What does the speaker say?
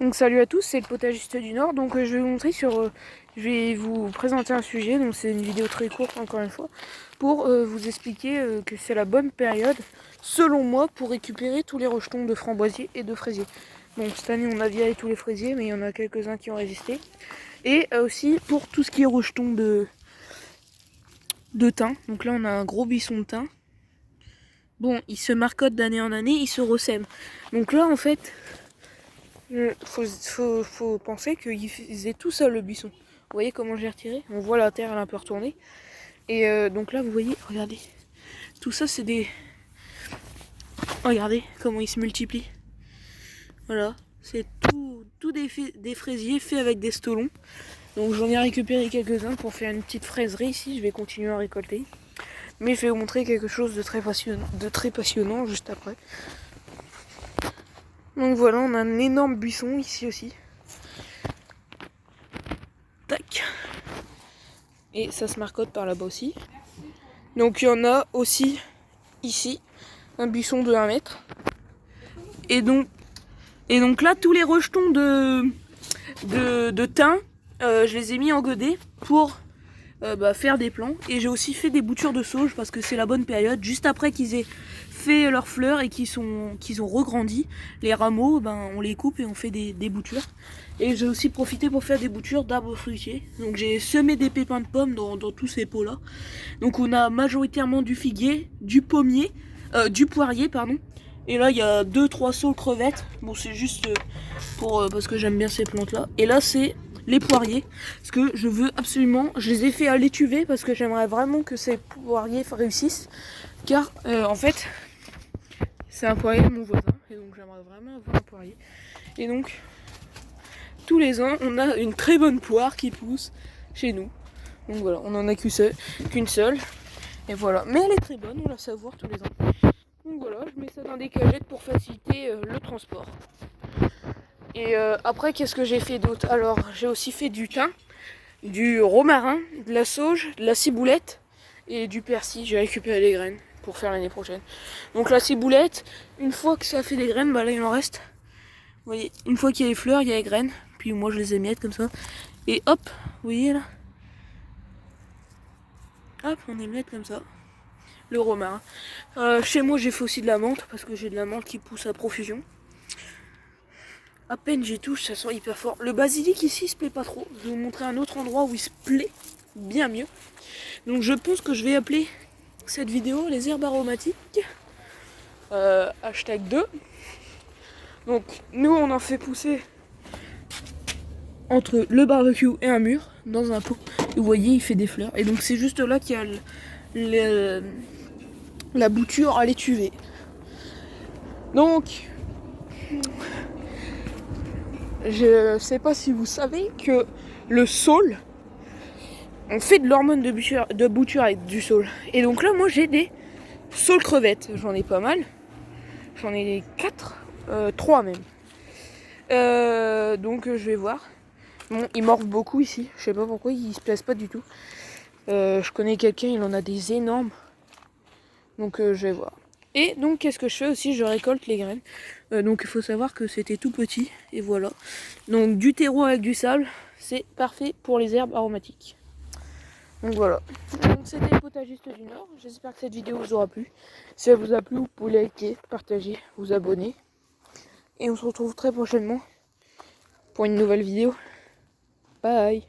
Donc salut à tous, c'est le Potagiste du Nord. Donc je vais vous montrer je vais vous présenter un sujet. Donc c'est une vidéo très courte encore une fois pour vous expliquer que c'est la bonne période, selon moi, pour récupérer tous les rejetons de framboisiers et de fraisiers. Donc cette année on a viré tous les fraisiers, mais il y en a quelques-uns qui ont résisté. Et aussi pour tout ce qui est rejetons de thym. Donc là on a un gros buisson de thym. Bon, il se marcotte d'année en année, il se ressème. Donc là en fait, faut penser qu'il faisait tout seul le buisson. Vous voyez comment j'ai retiré? On voit la terre, elle est un peu retournée. Et donc là, vous voyez, regardez. Tout ça, c'est des... Regardez comment ils se multiplient. Voilà, c'est tout des fraisiers faits avec des stolons. Donc j'en ai récupéré quelques-uns pour faire une petite fraiserie ici. Je vais continuer à récolter. Mais je vais vous montrer quelque chose de très passionnant juste après. Donc voilà, on a un énorme buisson ici aussi. Tac. Et ça se marcotte par là-bas aussi. Donc il y en a aussi ici, un buisson de 1 mètre. Et donc là, tous les rejetons de thym, je les ai mis en godet pour faire des plants. Et j'ai aussi fait des boutures de sauge parce que c'est la bonne période. Juste après qu'ils aient fait leurs fleurs et qu'ils ont regrandi, les rameaux, on les coupe et on fait des boutures. Et j'ai aussi profité pour faire des boutures d'arbres fruitiers. Donc j'ai semé des pépins de pommes dans tous ces pots là. Donc on a majoritairement du figuier, du pommier, du poirier pardon. Et là il y a 2-3 saules crevettes. Bon c'est juste parce que j'aime bien ces plantes là. Et là c'est les poiriers, parce que je veux absolument, je les ai fait à l'étuvée parce que j'aimerais vraiment que ces poiriers réussissent, car en fait c'est un poirier de mon voisin et donc j'aimerais vraiment avoir un poirier. Et donc tous les ans on a une très bonne poire qui pousse chez nous. Donc voilà, on en a qu'une seule et voilà, mais elle est très bonne, on la savoure tous les ans. Donc voilà, je mets ça dans des cagettes pour faciliter le transport. Et après, qu'est-ce que j'ai fait d'autre? Alors, j'ai aussi fait du thym, du romarin, de la sauge, de la ciboulette et du persil. J'ai récupéré les graines pour faire l'année prochaine. Donc la ciboulette, une fois que ça a fait des graines, là il en reste. Vous voyez, une fois qu'il y a les fleurs, il y a les graines. Puis moi je les émiette comme ça. Et hop, vous voyez là. Hop, on émiette comme ça. Le romarin. Chez moi j'ai fait aussi de la menthe parce que j'ai de la menthe qui pousse à profusion. À peine j'y touche, ça sent hyper fort. Le basilic ici il se plaît pas trop. Je vais vous montrer un autre endroit où il se plaît bien mieux. Donc je pense que je vais appeler cette vidéo les herbes aromatiques. Hashtag 2. Donc nous on en fait pousser entre le barbecue et un mur dans un pot. Et vous voyez il fait des fleurs. Et donc c'est juste là qu'il y a la bouture à l'étuvée. Donc je sais pas si vous savez que le saule, on fait de l'hormone de bouture avec du saule. Et donc là moi j'ai des saules crevettes, j'en ai pas mal. J'en ai 4, 3 même. Donc je vais voir. Bon, ils mordent beaucoup ici, je sais pas pourquoi, ils se plaisent pas du tout. Je connais quelqu'un, il en a des énormes. Donc je vais voir. Et donc qu'est-ce que je fais aussi? Je récolte les graines. Donc il faut savoir que c'était tout petit. Et voilà. Donc du terreau avec du sable, c'est parfait pour les herbes aromatiques. Donc voilà. Donc c'était le Potagiste du Nord. J'espère que cette vidéo vous aura plu. Si elle vous a plu, vous pouvez liker, partager, vous abonner. Et on se retrouve très prochainement pour une nouvelle vidéo. Bye!